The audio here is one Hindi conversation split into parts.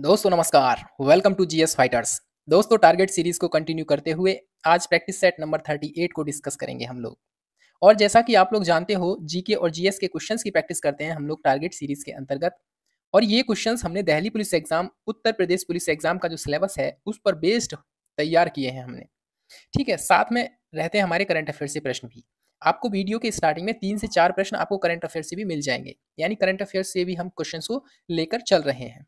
दोस्तों नमस्कार। Welcome to GS fighters. दोस्तों टारगेट सीरीज को कंटिन्यू करते हुए आज प्रैक्टिस सेट नंबर 38 को डिस्कस करेंगे हम लोग। और जैसा कि आप लोग जानते हो, जीके और जीएस के क्वेश्चंस की प्रैक्टिस करते हैं हम लोग टारगेट सीरीज के अंतर्गत। और ये क्वेश्चंस हमने Delhi police exam, Uttar Pradesh police exam का जो सिलेबस है उस पर बेस्ड तैयार किए हैं हमने। ठीक है, साथ में रहते हैं हमारे करंट अफेयर से प्रश्न भी। आपको वीडियो के स्टार्टिंग में 3 से 4 प्रश्न आपको करंट अफेयर से भी मिल जाएंगे, यानी करंट अफेयर से भी हम क्वेश्चंस को लेकर चल रहे हैं।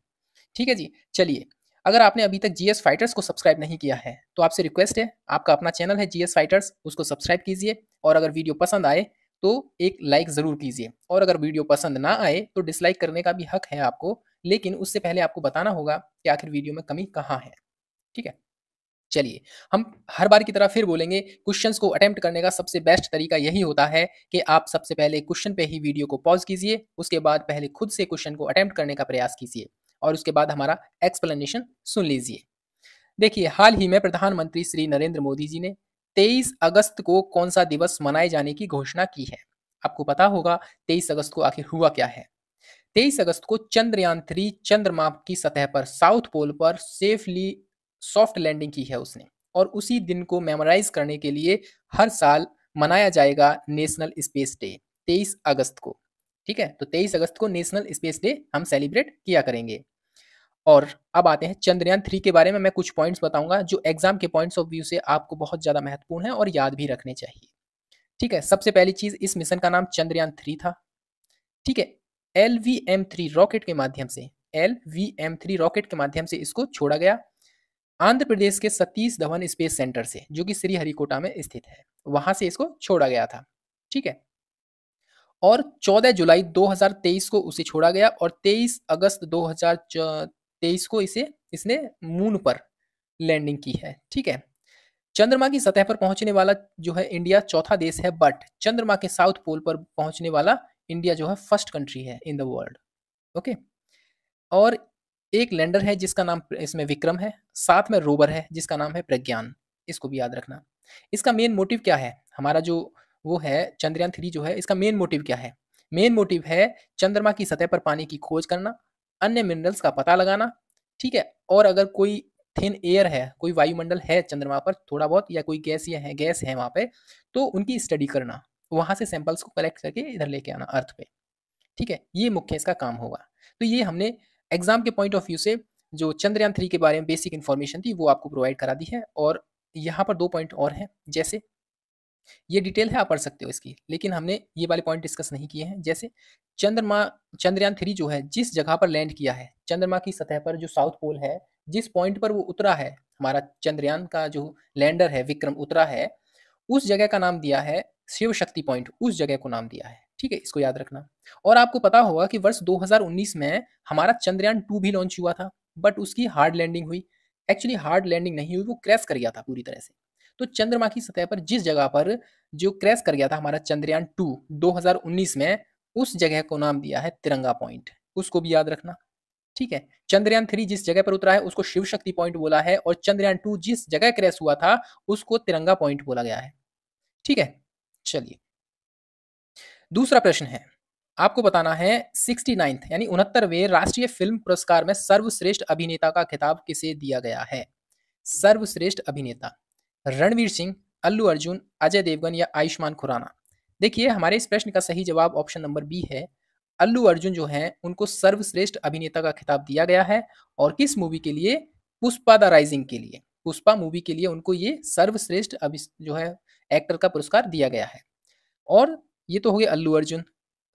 ठीक है जी, चलिए। अगर आपने अभी तक जीएस फाइटर्स को सब्सक्राइब नहीं किया है तो आपसे रिक्वेस्ट है, आपका अपना चैनल है जीएस फाइटर्स, उसको सब्सक्राइब कीजिए। और अगर वीडियो पसंद आए तो एक लाइक ज़रूर कीजिए, और अगर वीडियो पसंद ना आए तो डिसलाइक करने का भी हक है आपको, लेकिन उससे पहले आपको बताना होगा कि आखिर वीडियो में कमी कहाँ है। ठीक है, चलिए। हम हर बार की तरह फिर बोलेंगे, क्वेश्चंस को अटेम्प्ट करने का सबसे बेस्ट तरीका यही होता है कि आप सबसे पहले क्वेश्चन पे ही वीडियो को पॉज कीजिए, उसके बाद पहले खुद से क्वेश्चन को अटेम्प्ट करने का प्रयास कीजिए, और उसके बाद हमारा एक्सप्लेनेशन सुन लीजिए। देखिए, हाल ही में प्रधानमंत्री श्री नरेंद्र मोदी जी ने 23 अगस्त को कौन सा दिवस मनाए जाने की घोषणा की है। आपको पता होगा 23 अगस्त को आखिर हुआ क्या है। 23 अगस्त को चंद्रयान 3 चंद्रमा की सतह पर साउथ पोल पर सेफली सॉफ्ट लैंडिंग की है उसने। और उसी दिन को मेमोराइज करने के लिए हर साल मनाया जाएगा नेशनल स्पेस डे 23 अगस्त को। ठीक है, तो 23 अगस्त को नेशनल स्पेस डे हम सेलिब्रेट किया करेंगे। और अब आते हैं चंद्रयान 3 के बारे में। मैं कुछ पॉइंट्स बताऊंगा जो एग्जाम के पॉइंट्स ऑफ व्यू से आपको बहुत ज्यादा महत्वपूर्ण है और याद भी रखने चाहिए। ठीक है, सबसे पहली चीज, इस मिशन का नाम चंद्रयान 3 था। ठीक है, LVM-3 रॉकेट के माध्यम से, LVM-3 रॉकेट के माध्यम से इसको छोड़ा गया आंध्र प्रदेश के सतीश धवन स्पेस सेंटर से, जो कि श्रीहरिकोटा में स्थित है। वहां से इसको छोड़ा गया था। ठीक है, और 14 जुलाई 2023 को उसे छोड़ा गया, और 23 अगस्त 2023 को इसे इसने मून पर लैंडिंग की है। ठीक है, चंद्रमा की सतह पर पहुंचने वाला जो है इंडिया चौथा देश है, बट चंद्रमा के साउथ पोल पर पहुंचने वाला इंडिया जो है फर्स्ट कंट्री है इन द वर्ल्ड। ओके, और एक लैंडर है जिसका नाम इसमें विक्रम है, साथ में रोवर है जिसका नाम है प्रज्ञान। इसको भी याद रखना। इसका मेन मोटिव क्या है, हमारा जो वो है चंद्रयान 3 जो है, इसका मेन मोटिव क्या है। मेन मोटिव है चंद्रमा की सतह पर पानी की खोज करना, अन्य मिनरल्स का पता लगाना। ठीक है, और अगर कोई थिन एयर है, कोई वायुमंडल है चंद्रमा पर थोड़ा बहुत, या कोई गैस है वहां पे, तो उनकी स्टडी करना, वहां से सैंपल्स को कलेक्ट करके इधर लेके आना अर्थ पे। ठीक है, ये मुख्य इसका काम होगा। तो ये हमने एग्जाम के पॉइंट ऑफ व्यू से जो चंद्रयान 3 के बारे में बेसिक इन्फॉर्मेशन थी वो आपको प्रोवाइड करा दी है। और यहाँ पर 2 पॉइंट और हैं, जैसे ये डिटेल है, आप पढ़ सकते हो इसकी, लेकिन हमने ये वाले पॉइंट डिस्कस नहीं किए हैं। जैसे चंद्रमा चंद्रयान 3 जो है जिस जगह पर लैंड किया है, चंद्रमा की सतह पर जो साउथ पोल है, जिस पॉइंट पर वो उतरा है, हमारा चंद्रयान का जो लैंडर है विक्रम उतरा है, उस जगह का नाम दिया है शिव शक्ति पॉइंट, उस जगह को नाम दिया है। ठीक है, इसको याद रखना। और आपको पता होगा कि वर्ष 2019 में हमारा चंद्रयान 2 भी लॉन्च हुआ था, बट उसकी हार्ड लैंडिंग हुई। एक्चुअली हार्ड लैंडिंग नहीं हुई, वो क्रैश कर गया था पूरी तरह से। तो चंद्रमा की सतह पर जिस जगह पर जो क्रैश कर गया था हमारा चंद्रयान 2 2019 में, उस जगह को नाम दिया है तिरंगा पॉइंट। उसको भी याद रखना। ठीक है, चंद्रयान 3 जिस जगह पर उतरा है उसको शिव शक्ति पॉइंट बोला है, और चंद्रयान 2 जिस जगह क्रैश हुआ था उसको तिरंगा पॉइंट बोला गया है। ठीक है, चलिए। दूसरा प्रश्न है, आपको बताना है 69th यानी 69वें राष्ट्रीय फिल्म पुरस्कार में सर्वश्रेष्ठ अभिनेता का खिताब किसे दिया गया है। सर्वश्रेष्ठ अभिनेता रणवीर सिंह, अल्लू अर्जुन, अजय देवगन या आयुष्मान खुराना। देखिए, हमारे इस प्रश्न का सही जवाब ऑप्शन नंबर बी है। अल्लू अर्जुन जो है उनको सर्वश्रेष्ठ अभिनेता का खिताब दिया गया है। और किस मूवी के लिए, पुष्पा द राइजिंग के लिए, पुष्पा मूवी के लिए उनको ये सर्वश्रेष्ठ जो है एक्टर का पुरस्कार दिया गया है। और ये तो हो गया अल्लू अर्जुन।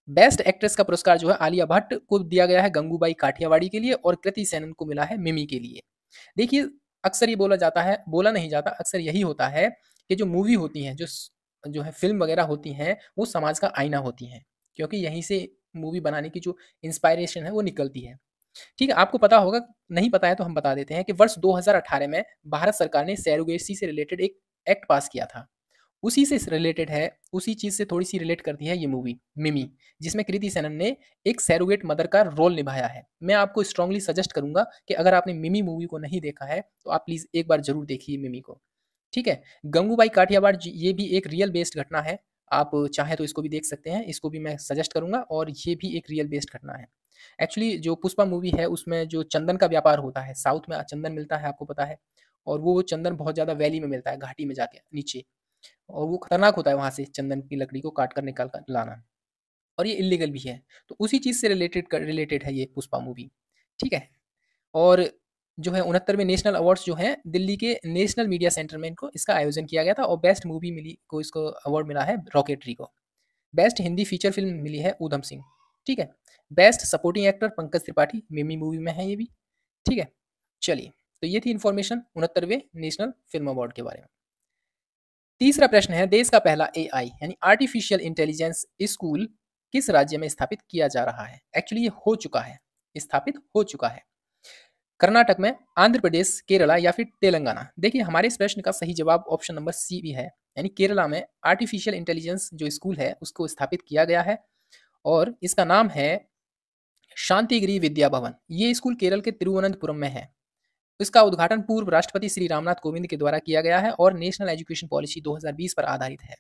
बेस्ट एक्ट्रेस का पुरस्कार जो है आलिया भट्ट को दिया गया है गंगूबाई काठियावाड़ी के लिए, और कृति सेनन को मिला है मिमी के लिए। देखिए, अक्सर ये बोला जाता है, बोला नहीं जाता, अक्सर यही होता है कि जो मूवी होती हैं, जो है फिल्म वगैरह होती हैं, वो समाज का आईना होती हैं, क्योंकि यहीं से मूवी बनाने की जो इंस्पायरेशन है वो निकलती है। ठीक है, आपको पता होगा, नहीं पता है तो हम बता देते हैं कि वर्ष 2018 में भारत सरकार ने सैरोगेसी से रिलेटेड एक एक्ट पास किया था। उसी से रिलेटेड है, उसी चीज़ से थोड़ी सी रिलेट करती है ये मूवी मिमी, जिसमें कृति सेनन ने एक सैरोगेट मदर का रोल निभाया है। मैं आपको स्ट्रांगली सजेस्ट करूंगा कि अगर आपने मिमी मूवी को नहीं देखा है तो आप प्लीज़ एक बार जरूर देखिए मिमी को। ठीक है, गंगूबाई काठियावाड़ ये भी एक रियल बेस्ड घटना है। आप चाहें तो इसको भी देख सकते हैं, इसको भी मैं सजेस्ट करूँगा और ये भी एक रियल बेस्ड घटना है। एक्चुअली जो पुष्पा मूवी है उसमें जो चंदन का व्यापार होता है, साउथ में चंदन मिलता है आपको पता है और वो चंदन बहुत ज़्यादा वैली में मिलता है, घाटी में जाके नीचे और वो खतरनाक होता है वहाँ से चंदन की लकड़ी को काट कर निकाल कर लाना और ये इल्लीगल भी है। तो उसी चीज़ से रिलेटेड है ये पुष्पा मूवी, ठीक है? और जो है 69वें नेशनल अवार्ड्स जो हैं दिल्ली के नेशनल मीडिया सेंटर में इनको इसका आयोजन किया गया था और बेस्ट मूवी मिली को इसको अवार्ड मिला है रॉकेटरी को। बेस्ट हिंदी फीचर फिल्म मिली है ऊधम सिंह, ठीक है? Best supporting actor Pankaj Tripathi, मिमी मूवी में है ये भी, ठीक है? चलिए, तो ये थी इन्फॉर्मेशन 69वें नेशनल फिल्म अवार्ड के बारे में। तीसरा प्रश्न है, देश का पहला एआई यानी आर्टिफिशियल इंटेलिजेंस स्कूल किस राज्य में स्थापित किया जा रहा है? एक्चुअली ये हो चुका है, स्थापित हो चुका है। कर्नाटक में, आंध्र प्रदेश, केरला या फिर तेलंगाना? देखिए हमारे इस प्रश्न का सही जवाब ऑप्शन नंबर सी भी है, यानी केरला में आर्टिफिशियल इंटेलिजेंस जो स्कूल है उसको स्थापित किया गया है और इसका नाम है शांतिगिरी विद्या भवन। ये स्कूल केरल के तिरुवनंतपुरम में है। इसका उद्घाटन पूर्व राष्ट्रपति श्री रामनाथ कोविंद के द्वारा किया गया है और नेशनल एजुकेशन पॉलिसी 2020 पर आधारित है।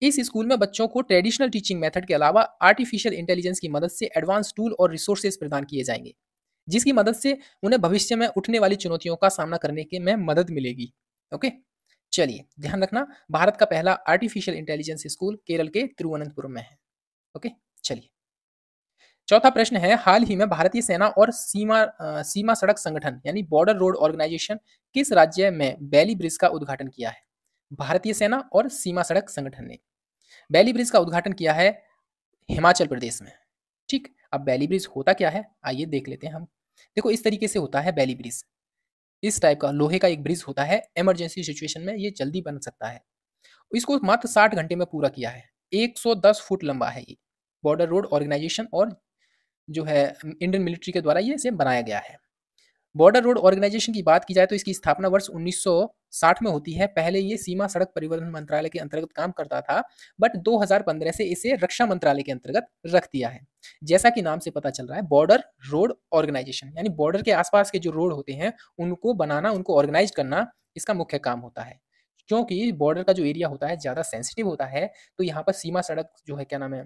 इस स्कूल में बच्चों को ट्रेडिशनल टीचिंग मेथड के अलावा आर्टिफिशियल इंटेलिजेंस की मदद से एडवांस टूल और रिसोर्सेज प्रदान किए जाएंगे, जिसकी मदद से उन्हें भविष्य में उठने वाली चुनौतियों का सामना करने के में मदद मिलेगी। ओके, चलिए ध्यान रखना, भारत का पहला आर्टिफिशियल इंटेलिजेंस स्कूल केरल के तिरुवनंतपुरम में है। ओके, चलिए चौथा प्रश्न है, हाल ही में भारतीय सेना और सीमा सड़क संगठन यानी बॉर्डर रोड ऑर्गेनाइजेशन किस राज्य में बैली ब्रिज का उद्घाटन किया है? भारतीय सेना और सीमा सड़क संगठन ने बैली ब्रिज का उद्घाटन किया है हिमाचल प्रदेश में। ठीक, अब बैली ब्रिज होता क्या है आइए देख लेते हैं हम। देखो इस तरीके से होता है बैली ब्रिज, इस टाइप का लोहे का एक ब्रिज होता है, इमरजेंसी सिचुएशन में ये जल्दी बन सकता है। इसको मात्र 60 घंटे में पूरा किया है, 110 फुट लंबा है ये। बॉर्डर रोड ऑर्गेनाइजेशन और जो है इंडियन मिलिट्री के द्वारा ये इसे बनाया गया है। बॉर्डर रोड ऑर्गेनाइजेशन की बात की जाए तो इसकी स्थापना वर्ष 1960 में होती है। पहले ये सीमा सड़क परिवहन मंत्रालय के अंतर्गत काम करता था, बट 2015 से इसे रक्षा मंत्रालय के अंतर्गत रख दिया है। जैसा कि नाम से पता चल रहा है, बॉर्डर रोड ऑर्गेनाइजेशन यानी बॉर्डर के आसपास के जो रोड होते हैं उनको बनाना, उनको ऑर्गेनाइज करना इसका मुख्य काम होता है। क्योंकि बॉर्डर का जो एरिया होता है ज़्यादा सेंसिटिव होता है, तो यहाँ पर सीमा सड़क जो है क्या नाम है,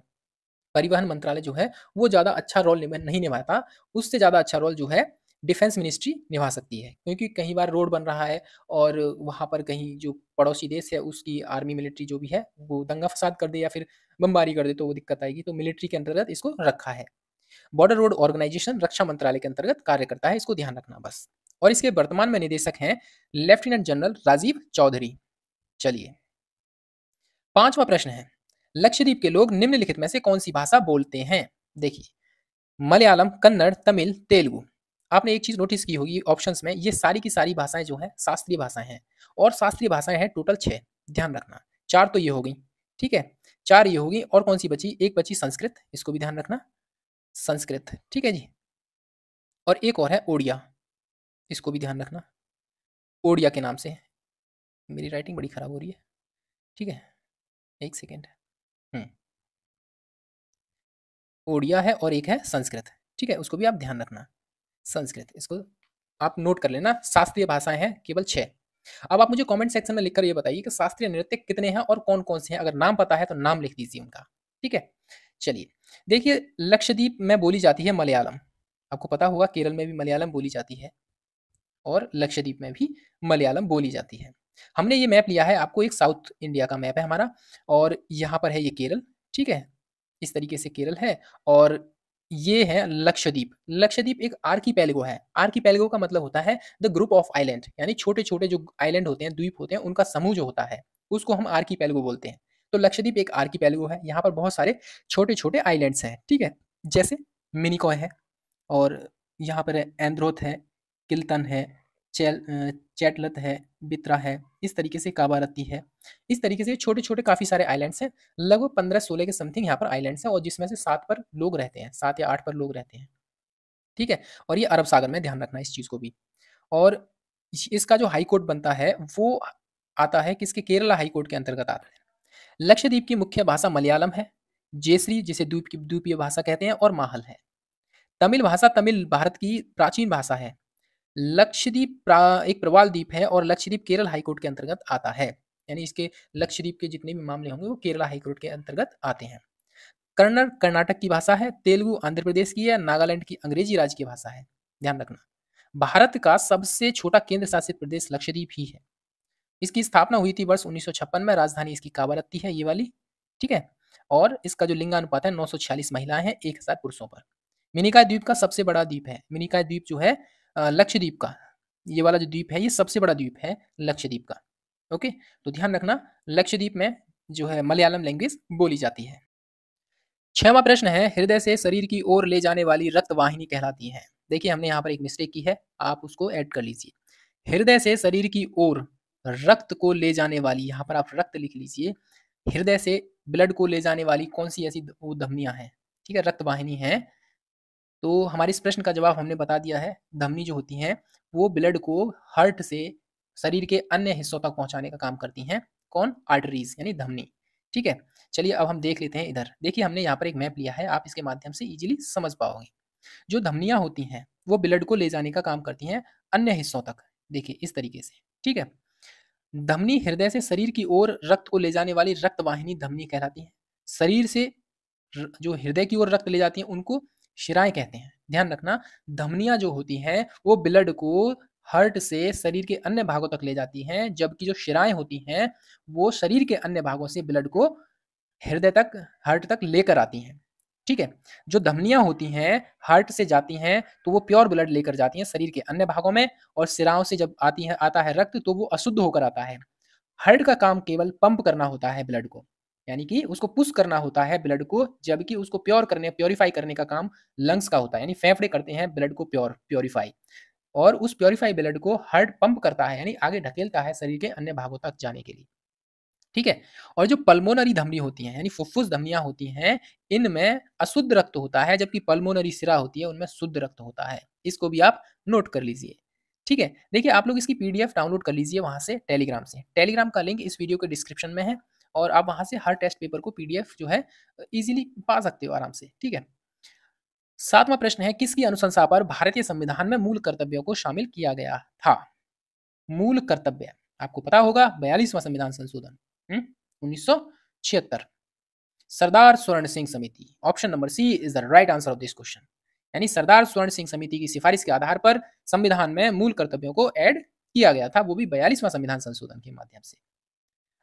परिवहन मंत्रालय जो है वो ज़्यादा अच्छा रोल नहीं निभाता, उससे ज़्यादा अच्छा रोल जो है डिफेंस मिनिस्ट्री निभा सकती है। क्योंकि कई बार रोड बन रहा है और वहाँ पर कहीं जो पड़ोसी देश है उसकी आर्मी मिलिट्री जो भी है वो दंगा फसाद कर दे या फिर बमबारी कर दे तो वो दिक्कत आएगी, तो मिलिट्री के अंतर्गत इसको रखा है। बॉर्डर रोड ऑर्गेनाइजेशन रक्षा मंत्रालय के अंतर्गत कार्य करता है, इसको ध्यान रखना बस। और इसके वर्तमान में निदेशक हैं लेफ्टिनेंट जनरल राजीव चौधरी। चलिए पांचवा प्रश्न है, लक्षद्वीप के लोग निम्नलिखित में से कौन सी भाषा बोलते हैं? देखिए मलयालम, कन्नड़, तमिल, तेलुगु। आपने एक चीज नोटिस की होगी ऑप्शंस में, ये सारी की सारी भाषाएं जो हैं शास्त्रीय भाषाएं हैं और शास्त्रीय भाषाएं हैं टोटल 6। ध्यान रखना, 4 तो ये हो गई, ठीक है, 4 ये होगी और कौन सी बची? एक बची संस्कृत, इसको भी ध्यान रखना, संस्कृत, ठीक है जी। और एक और है ओडिया, इसको भी ध्यान रखना, ओडिया के नाम से। मेरी राइटिंग बड़ी खराब हो रही है, ठीक है, एक सेकेंड। हम्म, ओडिया है और एक है संस्कृत, ठीक है, उसको भी आप ध्यान रखना। संस्कृत, इसको आप नोट कर लेना, शास्त्रीय भाषाएं हैं केवल 6। अब आप मुझे कमेंट सेक्शन में लिखकर ये बताइए कि शास्त्रीय नृत्य कितने हैं और कौन कौन से हैं, अगर नाम पता है तो नाम लिख दीजिए उनका, ठीक है। चलिए देखिए, लक्षद्वीप में बोली जाती है मलयालम, आपको पता होगा केरल में भी मलयालम बोली जाती है और लक्षद्वीप में भी मलयालम बोली जाती है। हमने ये मैप लिया है, आपको एक साउथ इंडिया का मैप है हमारा, और यहाँ पर है ये केरल, ठीक है, इस तरीके से केरल है और ये है लक्षद्वीप। लक्षद्वीप एक आर्कीपेलगो है। आर्कीपेलगो का मतलब होता है द ग्रुप ऑफ आइलैंड, यानी छोटे छोटे जो आइलैंड होते हैं, द्वीप होते हैं, उनका समूह जो होता है उसको हम आर्कीपेलगो बोलते हैं। तो लक्षद्वीप एक आर्कीपेलगो है, यहाँ पर बहुत सारे छोटे छोटे आइलैंड्स हैं, ठीक है, जैसे मिनिकॉय है और यहाँ पर एंद्रोथ है, किल्तन है, चैटलत है, बित्रा है, इस तरीके से काबारती है। इस तरीके से छोटे छोटे काफ़ी सारे आइलैंड्स हैं, लगभग 15-16 के समथिंग यहाँ पर आइलैंड्स हैं और जिसमें से 7 पर लोग रहते हैं, 7 या 8 पर लोग रहते हैं, ठीक है। और ये अरब सागर में, ध्यान रखना इस चीज़ को भी। और इसका जो हाई कोर्ट बनता है वो आता है किसके? केरला हाई कोर्ट के अंतर्गत आता है। लक्षद्वीप की मुख्य भाषा मलयालम है, जेसरी जिसे द्वीप की द्वीपीय भाषा कहते हैं, और माहल है। तमिल भाषा, तमिल भारत की प्राचीन भाषा है। लक्षद्वीप एक प्रवाल द्वीप है और लक्षद्वीप केरल हाईकोर्ट के अंतर्गत आता है। यानी इसके लक्षद्वीप के जितने भी मामले होंगे वो केरला हाईकोर्ट के अंतर्गत आते हैं। कन्नड़ कर्नाटक की भाषा है, तेलुगु आंध्र प्रदेश की है, नागालैंड की अंग्रेजी राज्य की भाषा है। ध्यान रखना। भारत का सबसे छोटा केंद्र शासित प्रदेश लक्षद्वीप ही है। इसकी स्थापना हुई थी वर्ष 1956 में, राजधानी इसकी कावारत्ती है ये वाली, ठीक है। और इसका जो लिंगानुपात है 946 महिलाएं हैं 1000 पुरुषों पर। मिनिकॉय द्वीप का सबसे बड़ा द्वीप है, मिनिकॉय द्वीप जो है लक्षद्वीप का, ये वाला जो द्वीप है ये सबसे बड़ा द्वीप है लक्षद्वीप का। ओके, तो ध्यान रखना लक्षद्वीप में जो है मलयालम लैंग्वेज बोली जाती है। 6वां प्रश्न है, हृदय से शरीर की ओर ले जाने वाली रक्त वाहिनी कहलाती है। देखिए हमने यहाँ पर एक मिस्टेक की है, आप उसको ऐड कर लीजिए। हृदय से शरीर की ओर रक्त को ले जाने वाली, यहाँ पर आप रक्त लिख लीजिए। हृदय से ब्लड को ले जाने वाली कौन सी ऐसी वो धमनियां हैं, ठीक है, रक्त वाहिनी है। तो हमारे इस प्रश्न का जवाब हमने बता दिया है। धमनी जो होती हैं वो ब्लड को हार्ट से शरीर के अन्य हिस्सों तक पहुंचाने का काम करती हैं। कौन? आर्टरीज यानी धमनी, ठीक है। चलिए अब हम देख लेते हैं इधर। देखिए हमने यहाँ पर एक मैप लिया है, आप इसके माध्यम से इजीली समझ पाओगे। जो धमनियां होती हैं वो ब्लड को ले जाने का काम करती हैं अन्य हिस्सों तक। देखिए इस तरीके से, ठीक है। धमनी हृदय से शरीर की ओर रक्त को ले जाने वाली रक्त वाहिनी धमनी कहलाती है। शरीर से जो हृदय की ओर रक्त ले जाती हैं उनको शिराएं कहते हैं। ध्यान रखना, धमनियां जो होती हैं वो ब्लड को हार्ट से शरीर के अन्य भागों तक ले जाती हैं, जबकि जो शिराएं होती हैं वो शरीर के अन्य भागों से ब्लड को हृदय तक, हार्ट तक लेकर आती हैं, ठीक है। जो धमनियां होती हैं हार्ट से जाती हैं तो वो प्योर ब्लड लेकर जाती हैं शरीर के अन्य भागों में, और शिराओं से जब आती है आता है रक्त तो वो अशुद्ध होकर आता है। हार्ट का काम केवल पंप करना होता है ब्लड को, यानी कि उसको पुश करना होता है ब्लड को, जबकि उसको प्योरीफाई करने का काम लंग्स का होता है, यानी फेफड़े करते हैं ब्लड को प्योरीफाई। और उस प्योरीफाई ब्लड को हार्ट पंप करता है, यानी आगे ढकेलता है शरीर के अन्य भागों तक जाने के लिए, ठीक है। और जो पल्मोनरी धमनी होती हैं यानी फुफ्फुस धमनियां होती हैं, इनमें अशुद्ध रक्त होता है, जबकि पल्मोनरी सिरा होती है उनमें शुद्ध रक्त होता है। इसको भी आप नोट कर लीजिए, ठीक है। देखिए आप लोग इसकी पीडीएफ डाउनलोड कर लीजिए वहां से, टेलीग्राम से। टेलीग्राम का लिंक इस वीडियो के डिस्क्रिप्शन में है, और आप वहां से हर टेस्ट पेपर को पीडीएफ जो है इजीली पा सकते हो आराम से, ठीक है। 7वां प्रश्न है, किसकी अनुशंसा पर भारतीय संविधान में मूल कर्तव्यों को शामिल किया गया था? मूल कर्तव्य आपको पता होगा, 42वां संविधान संशोधन 1976। सरदार स्वर्ण सिंह समिति, option number C is the right answer of this question. यानी सरदार स्वर्ण सिंह समिति की सिफारिश के आधार पर संविधान में मूल कर्तव्यों को ऐड किया गया था, वो भी 42वां संविधान संशोधन के माध्यम से।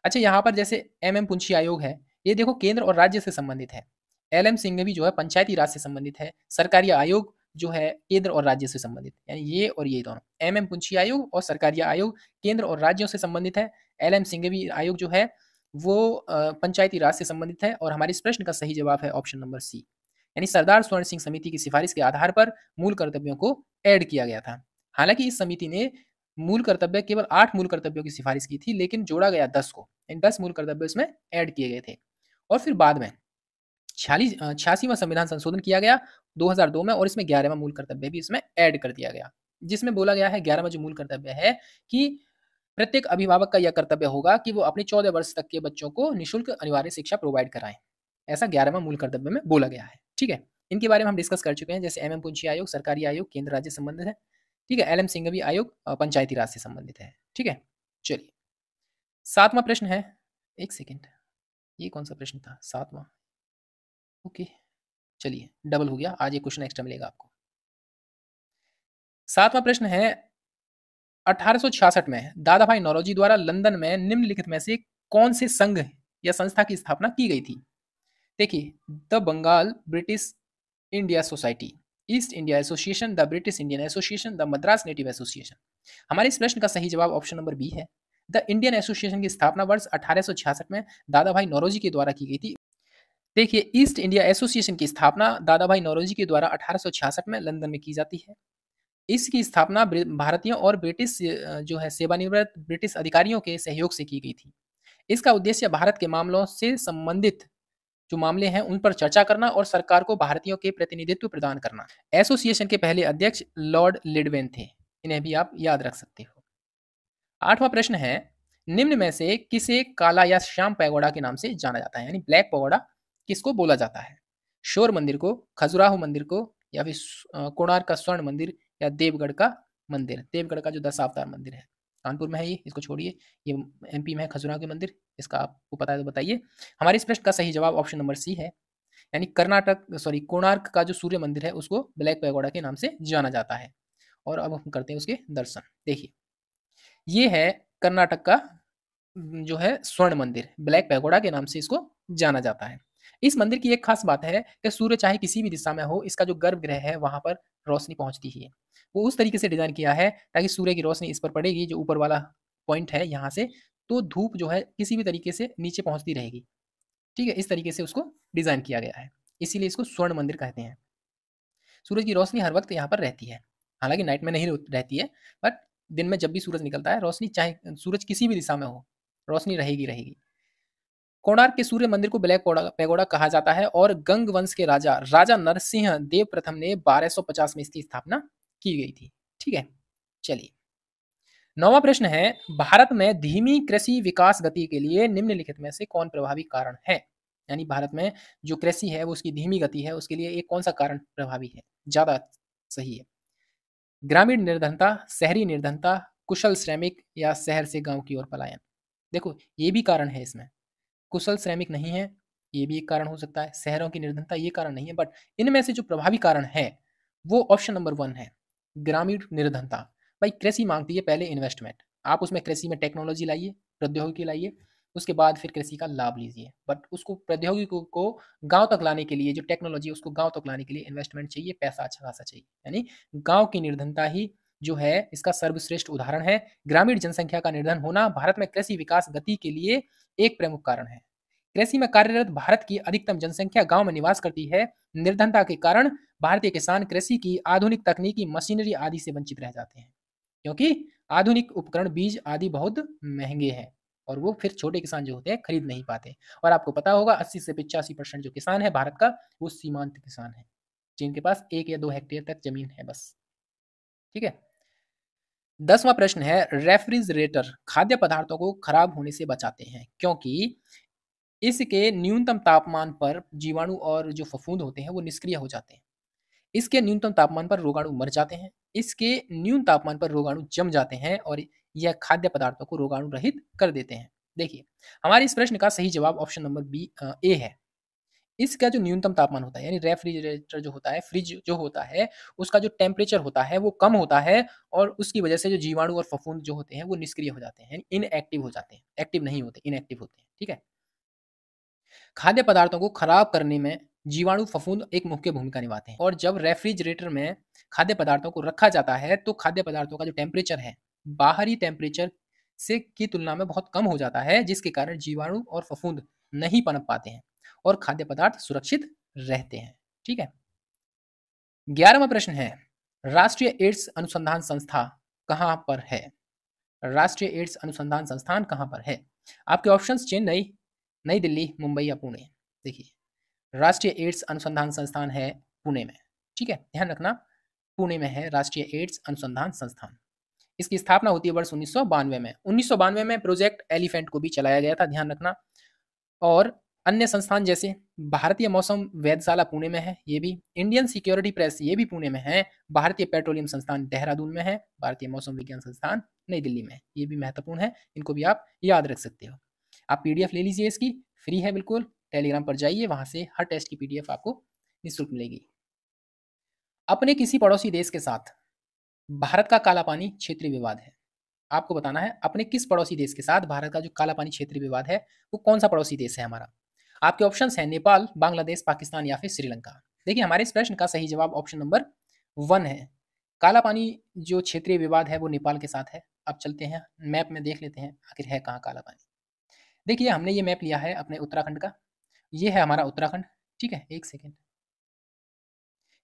अच्छा, यहाँ पर जैसे एम पुंछी आयोग है, ये देखो केंद्र और राज्य से संबंधित है। LM सिंघवी जो है पंचायती राज से संबंधित है। सरकारी आयोग जो है केंद्र और राज्य से संबंधित, यानी ये और ये दोनों, MM पुंछी आयोग और सरकारी आयोग केंद्र और राज्यों से संबंधित है। LM सिंघवी आयोग जो है वो पंचायती राज से संबंधित है। और हमारे इस प्रश्न का सही जवाब है ऑप्शन नंबर सी, यानी सरदार स्वर्ण सिंह समिति की सिफारिश के आधार पर मूल कर्तव्यों को ऐड किया गया था। हालांकि इस समिति ने मूल कर्तव्य केवल 8 मूल कर्तव्यों की सिफारिश की थी, लेकिन जोड़ा गया 10 को, इन 10 मूल कर्तव्य इसमें ऐड किए गए थे। और फिर बाद में 86वां संविधान संशोधन किया गया 2002 में, और इसमें 11वां मूल कर्तव्य भी इसमें ऐड कर दिया गया, जिसमें बोला गया है 11वां जो मूल कर्तव्य है कि प्रत्येक अभिभावक का यह कर्तव्य होगा कि वो अपने 14 वर्ष तक के बच्चों को निःशुल्क अनिवार्य शिक्षा प्रोवाइड कराएं। ऐसा 11वां मूल कर्तव्य में बोला गया है, ठीक है। इनके बारे में हम डिस्कस कर चुके हैं, जैसे MM पुंछी आयोग सरकारी आयोग केंद्र राज्य संबंधित है, ठीक है। LM सिंघवी आयोग पंचायती राज से संबंधित है, ठीक है। चलिए 7वां प्रश्न है, एक सेकेंड, ये कौन सा प्रश्न था? 7वां, ओके, चलिए डबल हो गया, आज ये क्वेश्चन एक्स्ट्रा मिलेगा आपको। 7वां प्रश्न है, 1866 में दादा भाई नौरोजी द्वारा लंदन में निम्नलिखित में से कौन से संघ या संस्था की स्थापना की गई थी? देखिए, the Bengal British India society, east India association, the British Indian association, the Madras native association. हमारे इस प्रश्न का सही जवाब ऑप्शन नंबर बी है। द इंडियन एसोसिएशन की स्थापना वर्ष 1866 में दादा भाई नौरोजी के द्वारा की गई थी। देखिए, ईस्ट इंडिया एसोसिएशन की स्थापना दादा भाई नौरोजी के द्वारा 1866 में लंदन में की जाती है। इसकी स्थापना भारतीयों और ब्रिटिश जो है सेवानिवृत्त ब्रिटिश अधिकारियों के सहयोग से की गई थी। इसका उद्देश्य भारत के मामलों से संबंधित जो मामले हैं उन पर चर्चा करना और सरकार को भारतीयों के प्रतिनिधित्व प्रदान करना। एसोसिएशन के पहले अध्यक्ष लॉर्ड लिडवेन थे, इन्हें भी आप याद रख सकते हो। 8वां प्रश्न है, निम्न में से किसे काला या श्याम पैगोडा के नाम से जाना जाता है, यानी ब्लैक पैगोडा किसको बोला जाता है? शोर मंदिर को, खजुराहो मंदिर को, या फिर कोणार्क का स्वर्ण मंदिर, या देवगढ़ का मंदिर, देवगढ़ का जो 10 अवतार मंदिर है। कानपुर में है ये, इसको छोड़िए। ये एमपी में है खजुराहो के मंदिर, इसका आपको पता है तो बताइए। हमारे इस प्रश्न का सही जवाब ऑप्शन नंबर सी है, यानी कोणार्क का जो सूर्य मंदिर है उसको ब्लैक पैगोडा के नाम से जाना जाता है। और अब हम करते हैं उसके दर्शन। देखिए, ये है कर्नाटक का जो है स्वर्ण मंदिर, ब्लैक पैगोडा के नाम से इसको जाना जाता है। इस मंदिर की एक खास बात है कि सूर्य चाहे किसी भी दिशा में हो, इसका जो गर्भगृह है वहां पर रोशनी पहुंचती ही है। वो उस तरीके से डिजाइन किया है ताकि सूर्य की रोशनी इस पर पड़ेगी, जो ऊपर वाला पॉइंट है यहाँ से, तो धूप जो है किसी भी तरीके से नीचे पहुंचती रहेगी। ठीक है, इस तरीके से उसको डिजाइन किया गया है, इसीलिए इसको स्वर्ण मंदिर कहते हैं। सूरज की रोशनी हर वक्त यहाँ पर रहती है, हालांकि नाइट में नहीं रहती है, बट दिन में जब भी सूरज निकलता है, रोशनी चाहे सूरज किसी भी दिशा में हो, रोशनी रहेगी रहेगी। कोणार्क के सूर्य मंदिर को ब्लैक पैगोडा कहा जाता है और गंग वंश के राजा राजा नरसिंह देव प्रथम ने 1250 में इसकी स्थापना की गई थी। ठीक है, चलिए, नौवां प्रश्न है, भारत में धीमी कृषि विकास गति के लिए निम्नलिखित में से कौन प्रभावी कारण है? यानी भारत में जो कृषि है वो उसकी धीमी गति है, उसके लिए एक कौन सा कारण प्रभावी है, ज्यादा सही है? ग्रामीण निर्धनता, शहरी निर्धनता, कुशल श्रमिक या शहर से गांव की ओर पलायन। देखो, ये भी कारण है इसमें, कुशल श्रमिक नहीं है, ये भी एक कारण हो सकता है, शहरों की निर्धनता ये कारण नहीं है, बट इनमें से जो प्रभावी कारण है वो ऑप्शन नंबर 1 है, ग्रामीण निर्धनता। भाई, कृषि मांगती है पहले इन्वेस्टमेंट, आप उसमें कृषि में टेक्नोलॉजी लाइए, प्रौद्योगिकी लाइए, उसके बाद फिर कृषि का लाभ लीजिए, बट उसको प्रौद्योगिकी को गांव तक लाने के लिए, जो टेक्नोलॉजी है उसको गांव तक लाने के लिए इन्वेस्टमेंट चाहिए, पैसा अच्छा खासा चाहिए। यानी गांव की निर्धनता ही जो है इसका सर्वश्रेष्ठ उदाहरण है। ग्रामीण जनसंख्या का निर्धन होना भारत में कृषि विकास गति के लिए एक प्रमुख कारण है। कृषि में कार्यरत भारत की अधिकतम जनसंख्या गांव में निवास करती है। निर्धनता के कारण भारतीय किसान कृषि की आधुनिक तकनीकी मशीनरी आदि से वंचित रह जाते हैं, क्योंकि आधुनिक उपकरण, बीज आदि बहुत महंगे हैं और वो फिर छोटे किसान जो होते हैं खरीद नहीं पाते। और आपको पता होगा 80 से 85% जो किसान है भारत का, वो सीमांत किसान है, जिनके पास 1 या 2 हेक्टेयर तक जमीन है बस। ठीक है, 10वां प्रश्न है, रेफ्रिजरेटर खाद्य पदार्थों को खराब होने से बचाते हैं क्योंकि इसके न्यूनतम तापमान पर जीवाणु और जो फफूंद होते हैं वो निष्क्रिय हो जाते हैं। इसके न्यूनतम तापमान पर रोगाणु मर जाते हैं, इसके न्यून तापमान पर रोगाणु जम जाते हैं और यह खाद्य पदार्थों को रोगाणु रहित कर देते हैं। देखिए, हमारे इस प्रश्न का सही जवाब ऑप्शन नंबर बी ए है। इसका जो न्यूनतम तापमान होता है, यानी रेफ्रिजरेटर जो होता है, फ्रिज जो होता है, उसका जो टेम्परेचर होता है वो कम होता है और उसकी वजह से जो जीवाणु और फफूंद जो होते हैं वो निष्क्रिय हो जाते हैं, इनएक्टिव हो जाते हैं, एक्टिव नहीं होते, इनएक्टिव होते हैं। ठीक है, खाद्य पदार्थों को खराब करने में जीवाणु फफूंद एक मुख्य भूमिका निभाते हैं और जब रेफ्रिजरेटर में खाद्य पदार्थों को रखा जाता है तो खाद्य पदार्थों का जो टेम्परेचर है बाहरी टेम्परेचर से की तुलना में बहुत कम हो जाता है, जिसके कारण जीवाणु और फफूंद नहीं पनप पाते हैं और खाद्य पदार्थ सुरक्षित रहते हैं। ठीक है, 11वां प्रश्न है, राष्ट्रीय एड्स अनुसंधान संस्था कहाँ पर है? राष्ट्रीय एड्स अनुसंधान संस्थान कहाँ पर है? आपके ऑप्शंस चेन्नई, नई दिल्ली, मुंबई या पुणे। देखिए, राष्ट्रीय एड्स अनुसंधान संस्थान है पुणे में। ठीक है, ध्यान रखना, पुणे में है राष्ट्रीय एड्स अनुसंधान संस्थान। इसकी स्थापना होती है वर्ष 1992 में। 1992 में प्रोजेक्ट एलिफेंट को भी चलाया गया था, ध्यान रखना। और अन्य संस्थान जैसे भारतीय मौसम वेधशाला पुणे में है, ये भी इंडियन सिक्योरिटी प्रेस ये भी पुणे में है, भारतीय पेट्रोलियम संस्थान देहरादून में है, भारतीय मौसम विज्ञान संस्थान नई दिल्ली में है। ये भी महत्वपूर्ण है, इनको भी आप याद रख सकते हो। आप पीडीएफ ले लीजिए, इसकी फ्री है बिल्कुल, टेलीग्राम पर जाइए, वहां से हर टेस्ट की पीडीएफ आपको निःशुल्क मिलेगी। अपने किसी पड़ोसी देश के साथ भारत का काला पानी क्षेत्रीय विवाद है। आपको बताना है अपने किस पड़ोसी देश के साथ भारत का जो काला पानी क्षेत्रीय विवाद है वो कौन सा पड़ोसी देश है हमारा। आपके ऑप्शंस हैं नेपाल, बांग्लादेश, पाकिस्तान या फिर श्रीलंका। देखिए, हमारे इस प्रश्न का सही जवाब ऑप्शन नंबर 1 है। काला पानी जो क्षेत्रीय विवाद है वो नेपाल के साथ है। अब चलते हैं मैप में, देख लेते हैं आखिर है कहाँ काला पानी। देखिए, हमने ये मैप लिया है अपने उत्तराखंड का, ये है हमारा उत्तराखंड। ठीक है, एक सेकेंड,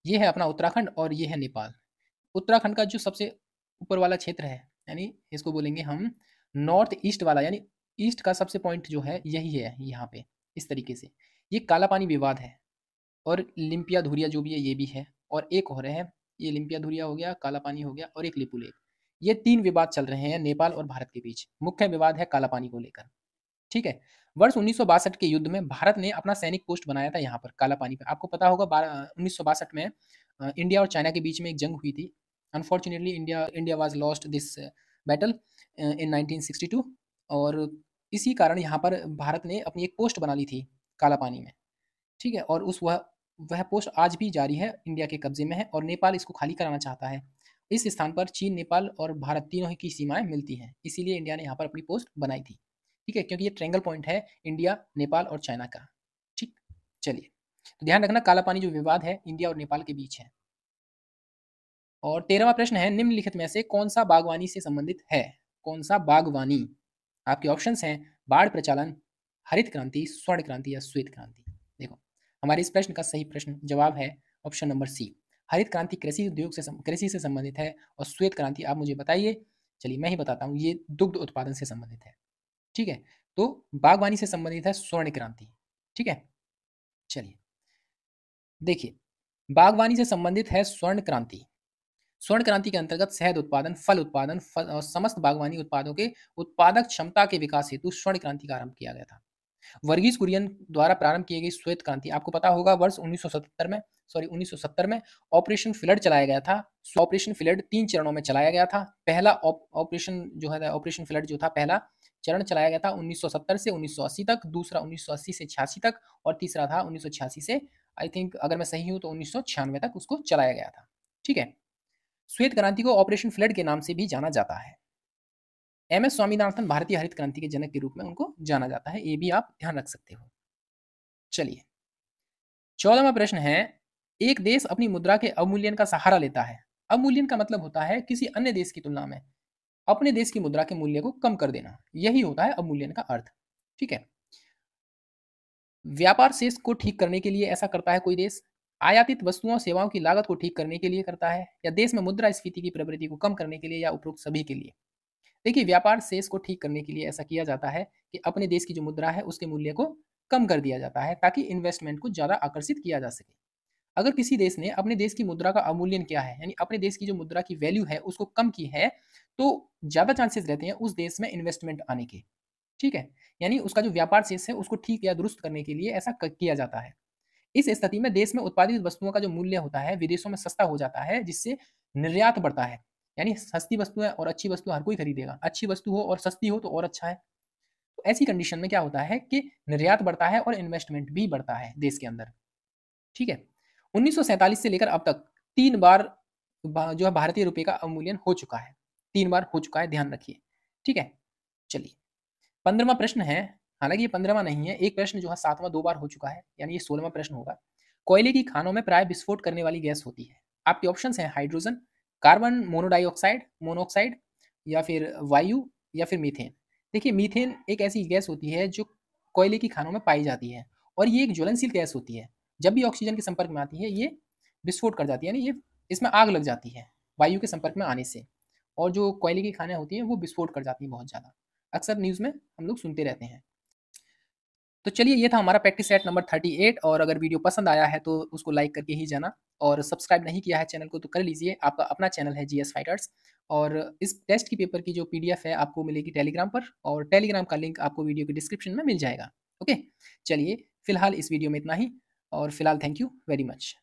ये है अपना उत्तराखंड और ये है नेपाल। उत्तराखंड का जो सबसे ऊपर वाला क्षेत्र है, यानी इसको बोलेंगे हम नॉर्थ ईस्ट वाला, यानी ईस्ट का सबसे पॉइंट जो है यही है यहाँ पे, इस तरीके से ये काला पानी विवाद है। और लिम्पिया धुरिया जो भी है ये भी है, और एक और है, ये लिम्पिया धुरिया हो गया, काला पानी हो गया, और एक लिपु लेक। ये 3 विवाद चल रहे हैं नेपाल और भारत के बीच। मुख्य विवाद है काला पानी को लेकर। ठीक है, वर्ष 1962 के युद्ध में भारत ने अपना सैनिक पोस्ट बनाया था यहाँ पर काला पानी पे। आपको पता होगा 1962 में इंडिया और चाइना के बीच में एक जंग हुई थी। Unfortunately India was lost this battle. In 1962 और इसी कारण यहाँ पर भारत ने अपनी एक पोस्ट बना ली थी काला पानी में, ठीक है? और उस वह पोस्ट आज भी जारी है, इंडिया के कब्ज़े में है और नेपाल इसको खाली कराना चाहता है। इस स्थान पर चीन, नेपाल और भारत तीनों ही की सीमाएँ मिलती हैं, इसीलिए इंडिया ने यहाँ पर अपनी पोस्ट बनाई थी, ठीक है? क्योंकि ये ट्रायंगल पॉइंट है इंडिया, नेपाल और चाइना का, ठीक? चलिए, तो ध्यान रखना काला पानी जो विवाद है इंडिया और नेपाल के बीच है। और 13वां प्रश्न है निम्नलिखित में से कौन-सा बागवानी से संबंधित है? कौन-सा बागवानी? आपके ऑप्शंस हैं बाढ़ प्रचालन, हरित क्रांति, स्वर्ण क्रांति या श्वेत क्रांति। देखो, हमारे इस प्रश्न का सही प्रश्न जवाब है ऑप्शन नंबर सी। हरित क्रांति कृषि उद्योग से कृषि से संबंधित है और श्वेत क्रांति आप मुझे बताइए। चलिए मैं ही बताता हूँ, ये दुग्ध उत्पादन से संबंधित है, ठीक है? तो बागवानी से संबंधित है स्वर्ण क्रांति, ठीक है? चलिए, देखिए, बागवानी से संबंधित है स्वर्ण क्रांति। स्वर्ण क्रांति के अंतर्गत शहद उत्पादन, फल उत्पादन, समस्त बागवानी उत्पादों के उत्पादक क्षमता के विकास हेतु स्वर्ण क्रांति का आरंभ किया गया था। वर्गीज कुरियन द्वारा प्रारंभ की गई श्वेत क्रांति आपको पता होगा वर्ष 1970 में ऑपरेशन फ्लड चलाया गया था। ऑपरेशन फ्लड 3 चरणों में चलाया गया था। पहला ऑपरेशन जो है ऑपरेशन फ्लड जो था पहला चरण चलाया गया था 1970 से 1980 तक, दूसरा 1980 से 86 तक और तीसरा था 1986 से आई थिंक अगर मैं सही हूँ तो 1996 तक उसको चलाया गया था, ठीक है? श्वेत क्रांति को ऑपरेशन फ्लड के नाम से भी जाना जाता है। एम.एस. स्वामीनाथन भारतीय हरित क्रांति के जनक के रूप में उनको जाना जाता है, ये भी आप ध्यान रख सकते हो। चलिए, 14वां प्रश्न है एक देश अपनी मुद्रा के अवमूल्यन का सहारा लेता है। अवमूल्यन का मतलब होता है किसी अन्य देश की तुलना में अपने देश की मुद्रा के मूल्य को कम कर देना, यही होता है अवमूल्यन का अर्थ, ठीक है? व्यापार शेष को ठीक करने के लिए ऐसा करता है कोई देश, आयातित वस्तुओं और सेवाओं की लागत को ठीक करने के लिए करता है, या देश में मुद्रास्फीति की प्रवृत्ति को कम करने के लिए, या उपरोक्त सभी के लिए। देखिए, व्यापार शेष को ठीक करने के लिए ऐसा किया जाता है कि अपने देश की जो मुद्रा है उसके मूल्य को कम कर दिया जाता है ताकि इन्वेस्टमेंट को ज़्यादा आकर्षित किया जा सके। अगर किसी देश ने अपने देश की मुद्रा का अवमूल्यन किया है, यानी अपने देश की जो मुद्रा की वैल्यू है उसको कम की है, तो ज़्यादा चांसेस रहते हैं उस देश में इन्वेस्टमेंट आने के, ठीक है? यानी उसका जो व्यापार शेष है उसको ठीक या दुरुस्त करने के लिए ऐसा किया जाता है। इस स्थिति में देश में उत्पादित वस्तुओं का जो मूल्य होता है विदेशों में सस्ता हो जाता है, जिससे निर्यात बढ़ता है। यानी सस्ती वस्तुएं और अच्छी वस्तु हर कोई खरीदेगा, अच्छी वस्तु हो और सस्ती हो तो और अच्छा है। तो ऐसी कंडीशन में क्या होता है कि निर्यात बढ़ता है और इन्वेस्टमेंट भी बढ़ता है देश के अंदर, ठीक है? 1947 से लेकर अब तक 3 बार जो है भारतीय रुपए का अवमूल्यन हो चुका है, 3 बार हो चुका है, ध्यान रखिए, ठीक है? चलिए, 15वां प्रश्न है, हालांकि ये 15वां नहीं है, एक प्रश्न जो है 7वां 2 बार हो चुका है, यानी ये 16वां प्रश्न होगा। कोयले की खानों में प्राय विस्फोट करने वाली गैस होती है। आपके ऑप्शन हैं हाइड्रोजन, कार्बन मोनोडाइऑक्साइड मोनोऑक्साइड, या फिर वायु, या फिर मीथेन। देखिए, मीथेन एक ऐसी गैस होती है जो कोयले की खानों में पाई जाती है और ये एक ज्वलनशील गैस होती है। जब भी ऑक्सीजन के संपर्क में आती है ये विस्फोट कर जाती है, यानी ये इसमें आग लग जाती है वायु के संपर्क में आने से, और जो कोयले की खानें होती हैं वो विस्फोट कर जाती हैं बहुत ज़्यादा। अक्सर न्यूज़ में हम लोग सुनते रहते हैं। तो चलिए, ये था हमारा प्रैक्टिस सेट नंबर 38 और अगर वीडियो पसंद आया है तो उसको लाइक करके ही जाना, और सब्सक्राइब नहीं किया है चैनल को तो कर लीजिए। आपका अपना चैनल है जीएस फाइटर्स, और इस टेस्ट की पेपर की जो पीडीएफ है आपको मिलेगी टेलीग्राम पर, और टेलीग्राम का लिंक आपको वीडियो के डिस्क्रिप्शन में मिल जाएगा। ओके, चलिए फिलहाल इस वीडियो में इतना ही, और फिलहाल थैंक यू वेरी मच।